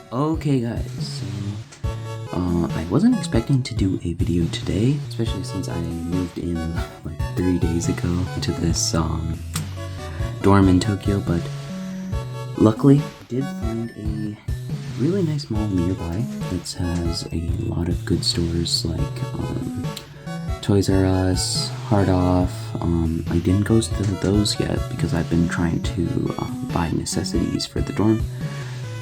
Okay guys, so I wasn't expecting to do a video today, especially since I moved in like 3 days ago to this dorm in Tokyo, but luckily I did find a really nice mall nearby that has a lot of good stores like Toys R Us, Hard Off. I didn't go to those yet because I've been trying to buy necessities for the dorm.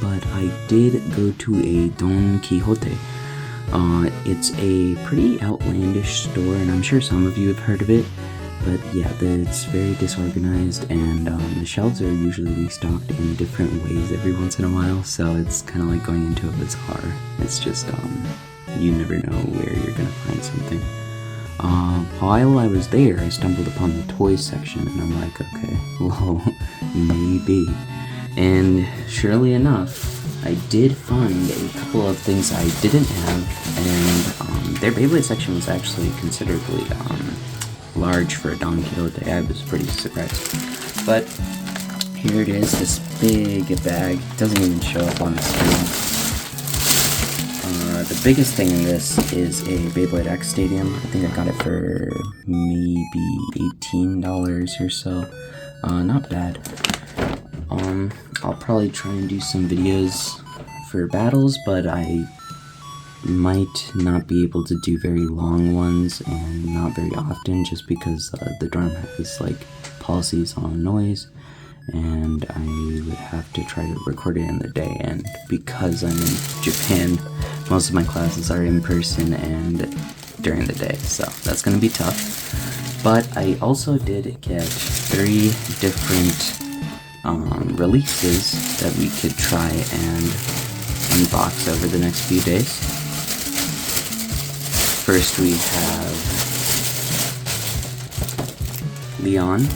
But I did go to a Don Quijote. It's a pretty outlandish store, and I'm sure some of you have heard of it. But yeah, it's very disorganized, and the shelves are usually restocked in different ways every once in a while. So it's kind of like going into a bazaar. It's just you never know where you're gonna find something. While I was there, I stumbled upon the toys section, and I'm like, okay, well, maybe. And surely enough, I did find a couple of things I didn't have, and their Beyblade section was actually considerably large for a Don Quijote. I was pretty surprised. But here it is, this big bag. It doesn't even show up on the screen. The biggest thing in this is a Beyblade X Stadium. I think I got it for maybe $18 or so. Not bad. I'll probably try and do some videos for battles, but I might not be able to do very long ones and not very often just because the dorm has like policies on noise, and I would have to try to record it in the day, and because I'm in Japan, most of my classes are in person and during the day, so that's gonna be tough. But I also did get 3 different releases that we could try and unbox over the next few days. First we have Aeon.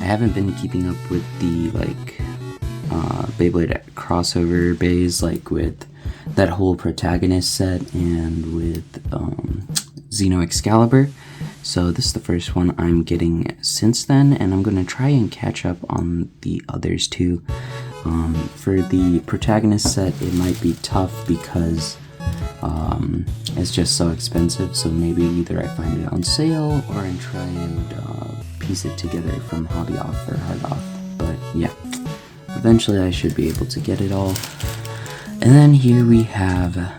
I haven't been keeping up with the Beyblade crossover bays, like with that whole protagonist set and with Xeno Excalibur. So this is the first one I'm getting since then, and I'm going to try and catch up on the others too. For the protagonist set, it might be tough because it's just so expensive, so maybe either I find it on sale or I try and piece it together from Hobby Off or Hard Off. But yeah, eventually I should be able to get it all. And then here we have, I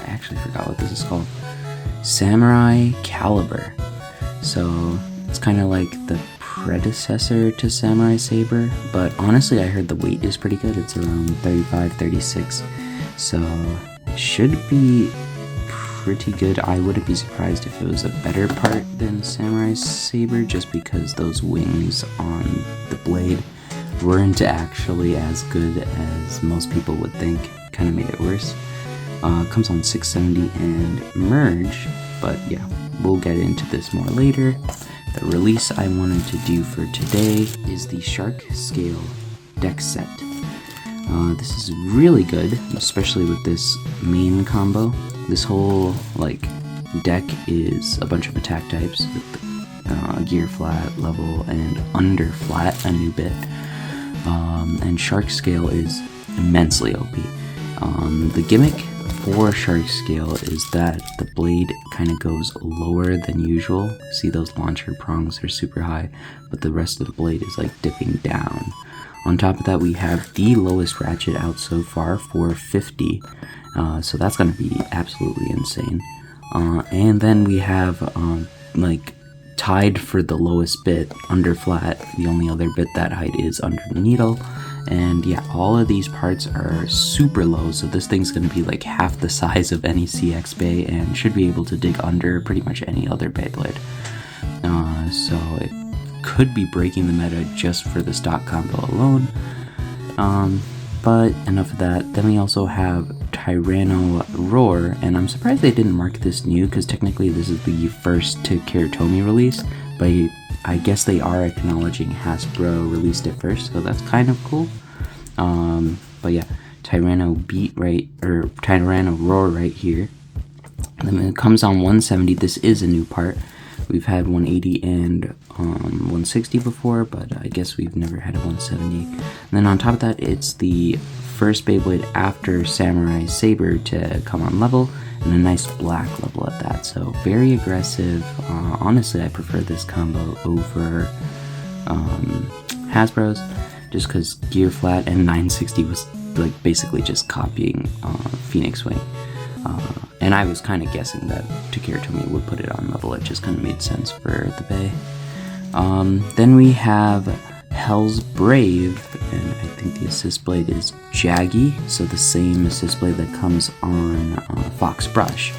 actually forgot what this is called. Samurai Caliber. So it's kind of like the predecessor to Samurai Saber, but honestly I heard the weight is pretty good. It's around 35-36, so it should be pretty good. I wouldn't be surprised if it was a better part than Samurai Saber, just because those wings on the blade weren't actually as good as most people would think. Kind of made it worse. Comes on 670 and merge, but yeah, we'll get into this more later. The release I wanted to do for today is the Shark Scale deck set. This is really good, especially with this main combo. This whole deck is a bunch of attack types with gear flat, level, and under flat, a new bit. And Shark Scale is immensely OP. The gimmick for Shark Scale is that the blade kind of goes lower than usual. See, those launcher prongs are super high, but the rest of the blade is like dipping down. On top of that, we have the lowest ratchet out so far for 50, so that's going to be absolutely insane. And then we have tied for the lowest bit, under flat. The only other bit that height is under the needle. And yeah, all of these parts are super low, so this thing's going to be like half the size of any CX bay and should be able to dig under pretty much any other Beyblade. So could be breaking the meta just for the stock combo alone. But enough of that. Then we also have Tyranno Roar, and I'm surprised they didn't mark this new, because technically this is the first to Kiritomi release, but I guess they are acknowledging Hasbro released it first, so that's kind of cool. But yeah, Tyranno Roar right here. And then it comes on 170. This is a new part. We've had 180 and 160 before, but I guess we've never had a 170. And then on top of that, it's the first Beyblade after Samurai Saber to come on level, and a nice black level at that. So very aggressive. Honestly, I prefer this combo over Hasbro's, just because Gear Flat and 960 was like basically just copying Phoenix Wing. And I was kind of guessing that Kiritomi would put it on level. It just kind of made sense for the Bay. Then we have Hell's Brave, and I think the assist blade is Jaggy, so the same assist blade that comes on Fox Brush.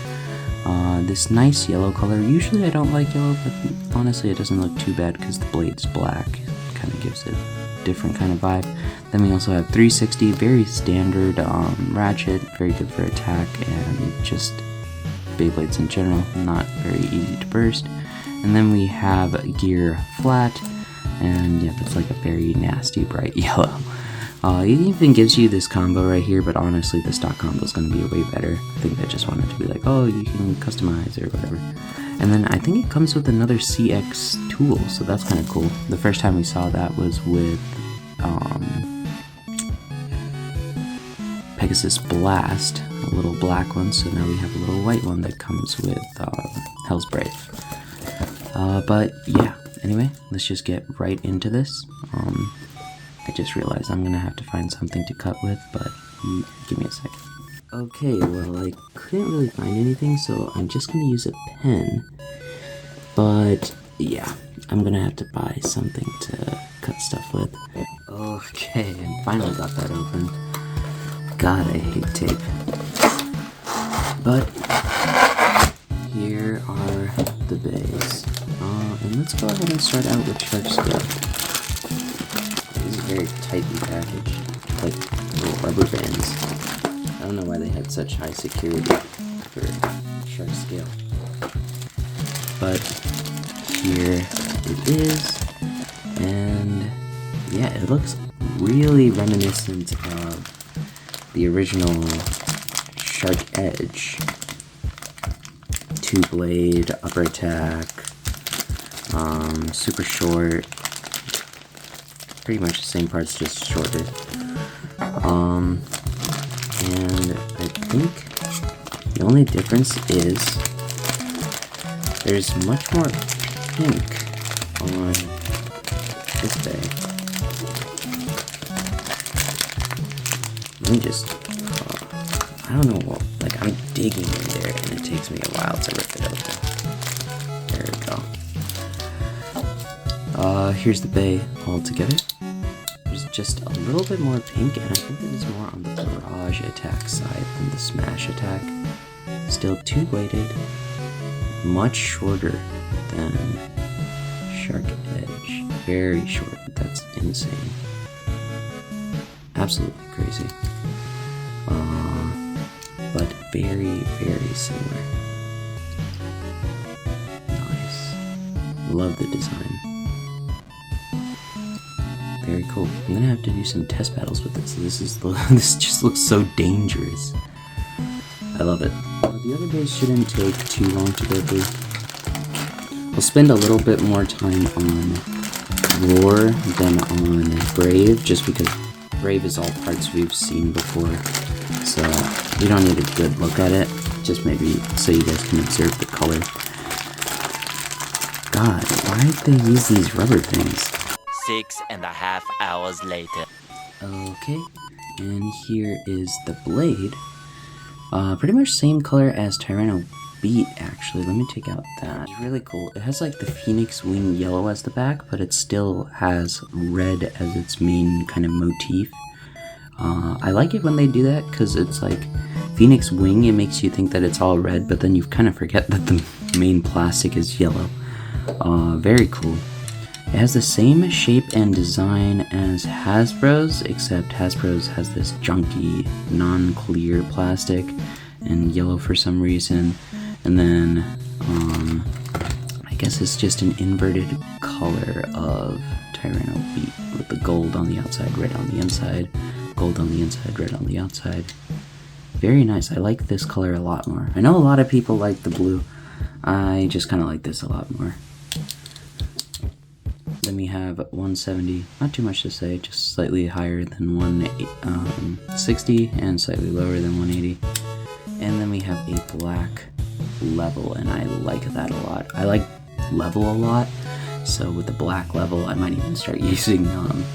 This nice yellow color. Usually I don't like yellow, but honestly it doesn't look too bad because the blade's black. Kind of gives it a different kind of vibe. Then we also have 360, very standard ratchet, very good for attack and just Beyblades in general, not very easy to burst. And then we have Gear Flat, and yeah, that's like a very nasty bright yellow. It even gives you this combo right here, but honestly the stock combo is going to be way better. I think they just wanted to be like, oh, you can customize or whatever. And then I think it comes with another CX tool, so that's kind of cool. The first time we saw that was with Pegasus Blast, a little black one, so now we have a little white one that comes with Hell's Brave. But yeah, anyway, let's just get right into this. I just realized I'm gonna have to find something to cut with, but give me a second. Okay, well, I couldn't really find anything, so I'm just gonna use a pen. But yeah, I'm gonna have to buy something to cut stuff with. Okay, I finally got that open. God, I hate tape. But here are the bays. And let's go ahead and start out with Shark Scale. This is very tightly packaged, like little rubber bands. I don't know why they had such high security for Shark Scale. But here it is, and yeah, it looks really reminiscent of the original Shark Edge. 2-blade, upper attack, super short, pretty much the same parts, just shorter. And I think the only difference is there's much more pink on this bay. Let me just, I don't know what, like I'm digging in there and it takes me a while to rip it open. There we go. Here's the bay all together. There's just a little bit more pink, and I think that is more on the barrage attack side than the smash attack. Still 2-bladed, much shorter than Shark Edge. Very short, that's insane. Absolutely crazy. But very, very similar. Nice. Love the design. Very cool. I'm gonna have to do some test battles with this. This just looks so dangerous. I love it. The other bays shouldn't take too long to go through. We'll spend a little bit more time on Roar than on Brave, just because Brave is all parts we've seen before. So you don't need a good look at it, just maybe so you guys can observe the color. God, why did they use these rubber things? 6.5 hours later. Okay, and here is the blade. Pretty much same color as Tyranno Beat, actually. Let me take out that. It's really cool. It has like the Phoenix Wing yellow as the back, but it still has red as its main kind of motif. I like it when they do that, because it's like Phoenix Wing, it makes you think that it's all red, but then you kind of forget that the main plastic is yellow. Very cool. It has the same shape and design as Hasbro's, except Hasbro's has this junky, non-clear plastic and yellow for some reason. And then, I guess it's just an inverted color of Tyranno Beat with the gold on the outside, red on the inside, gold on the inside, red on the outside. Very nice. I like this color a lot more. I know a lot of people like the blue. I just kind of like this a lot more. Then we have 170, not too much to say, just slightly higher than 160 and slightly lower than 180. And then we have a black level, and I like that a lot. I like level a lot, so with the black level, I might even start using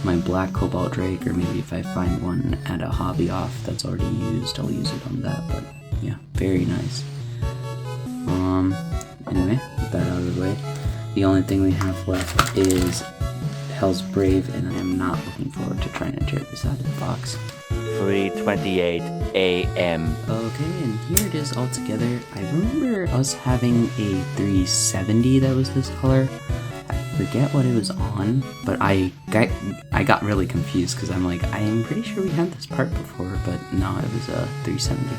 my black Cobalt Drake, or maybe if I find one at a hobby off that's already used, I'll use it on that, but yeah, very nice. Anyway, with that out of the way, the only thing we have left is Hell's Brave, and I am not looking forward to trying to tear this out of the box. 3:28 a.m. Okay, and here it is all together. I remember us having a 370 that was this color. I forget what it was on, but I got really confused because I'm like, I'm pretty sure we had this part before, but no, it was a 370.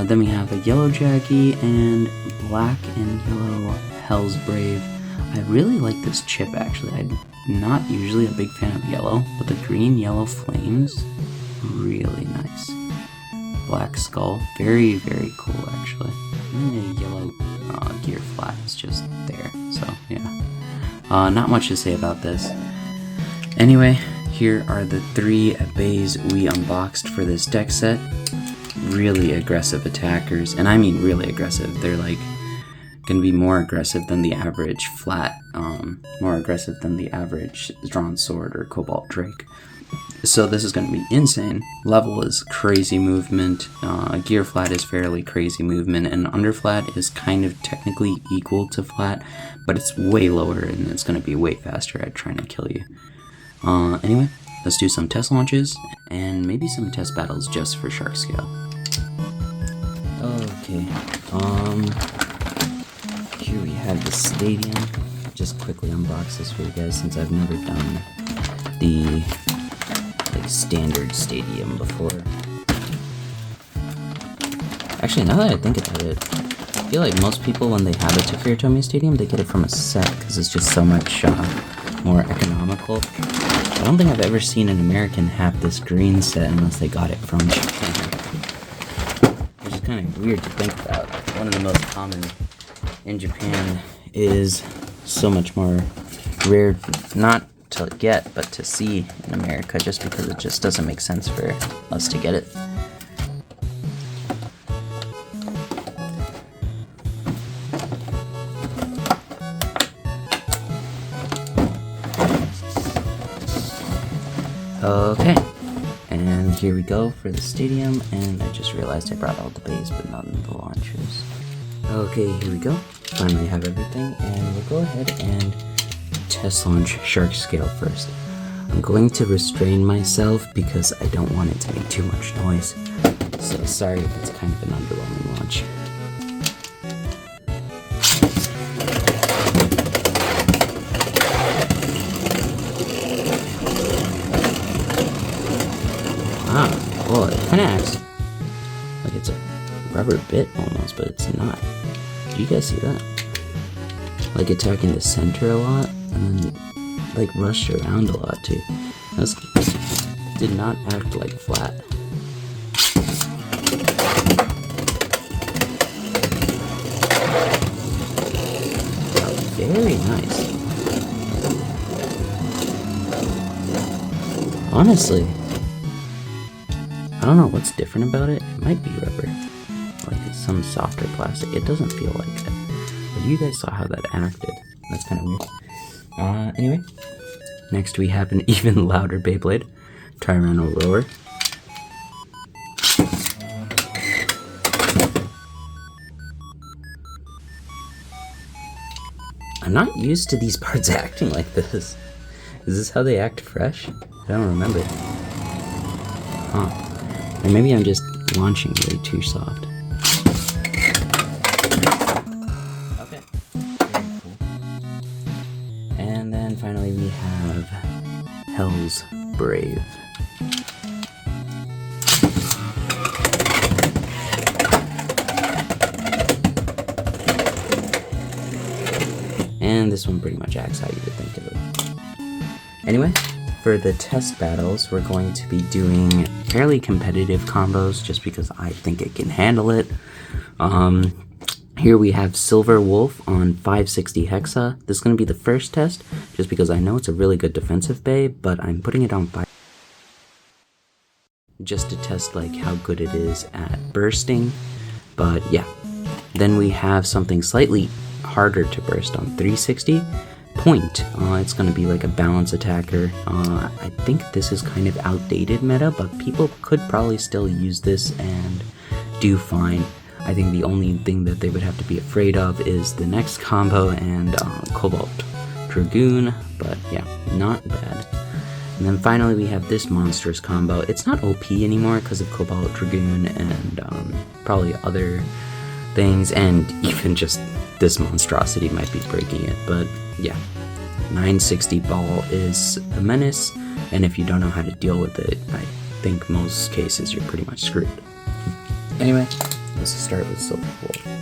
Then we have a yellow Jackie and black and yellow Hell's Brave. I really like this chip actually. I'm not usually a big fan of yellow, but the green-yellow flames, really nice. Black skull, very, very cool actually. And the yellow gear flat is just there, so yeah. Not much to say about this. Anyway, here are the 3 bays we unboxed for this deck set. Really aggressive attackers, and I mean really aggressive. They're like gonna be more aggressive than the average flat, more aggressive than the average drawn sword or Cobalt Drake. So this is gonna be insane. Level is crazy movement, gear flat is fairly crazy movement, and under flat is kind of technically equal to flat, but it's way lower and it's gonna be way faster at trying to kill you. Anyway, let's do some test launches and maybe some test battles just for Shark Scale. Okay, here we have the stadium. Just quickly unbox this for you guys since I've never done the standard stadium before. Actually, now that I think about it, I feel like most people when they have a Takara Tomy Stadium, they get it from a set because it's just so much more economical. I don't think I've ever seen an American have this green set unless they got it from Japan. Which is kind of weird to think about. One of the most common in Japan is so much more rare, not to get, but to see in America, just because it just doesn't make sense for us to get it. Okay, and here we go for the stadium, and I just realized I brought all the bays but not in the launchers. Okay, here we go. Finally have everything, and we'll go ahead and test launch Shark Scale first. I'm going to restrain myself because I don't want it to make too much noise, so sorry if it's kind of an underwhelming launch. Well, it kind of acts like it's a rubber bit almost, but it's not. Did you guys see that? Like attacking the center a lot, and then like rushed around a lot too. This did not act like flat. Oh, very nice. Honestly, I don't know what's different about it. It might be rubber, like it's some softer plastic. It doesn't feel like it. But you guys saw how that acted. That's kind of weird. Anyway, next we have an even louder Beyblade, Tyranno Roar. I'm not used to these parts acting like this. Is this how they act fresh? I don't remember. Huh. Or maybe I'm just launching way too soft. Okay. Very cool. And then Hell's Brave. And this one pretty much acts how you would think of it. Anyway, for the test battles, we're going to be doing fairly competitive combos just because I think it can handle it. Here we have Silver Wolf on 560 Hexa. This is going to be the first test, just because I know it's a really good defensive bay, but I'm putting it on 5 just to test like how good it is at bursting. But yeah, then we have something slightly harder to burst on 360 Point. It's going to be like a balance attacker. I think this is kind of outdated meta, but people could probably still use this and do fine. I think the only thing that they would have to be afraid of is the next combo and Cobalt Dragoon, but yeah, not bad. And then finally we have this monstrous combo. It's not OP anymore because of Cobalt Dragoon and probably other things, and even just this monstrosity might be breaking it, but yeah. 960 Ball is a menace, and if you don't know how to deal with it, I think most cases you're pretty much screwed. Anyway, let's start with Silver Wolf.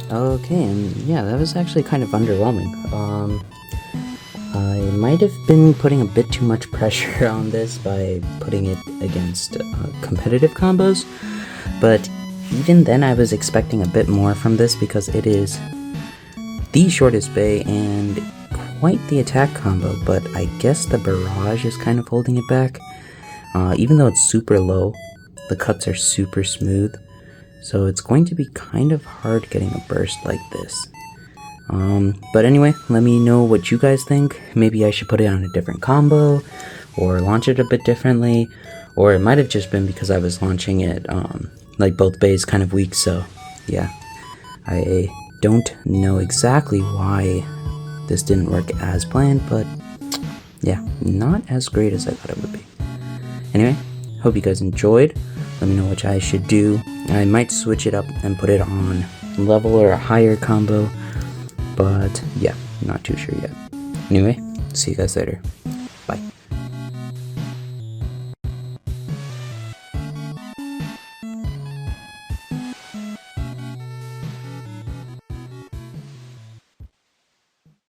Okay, and yeah, that was actually kind of underwhelming. I might have been putting a bit too much pressure on this by putting it against competitive combos, but even then I was expecting a bit more from this because it is the shortest bay and quite the attack combo, but I guess the barrage is kind of holding it back. Even though it's super low, the cuts are super smooth, so it's going to be kind of hard getting a burst like this. But anyway, let me know what you guys think. Maybe I should put it on a different combo, or launch it a bit differently, or it might have just been because I was launching it, like both bays kind of weak, so yeah. I don't know exactly why this didn't work as planned, but yeah, not as great as I thought it would be. Anyway, hope you guys enjoyed. Let me know which I should do. I might switch it up and put it on level or a higher combo, but yeah, not too sure yet. Anyway, see you guys later. Bye.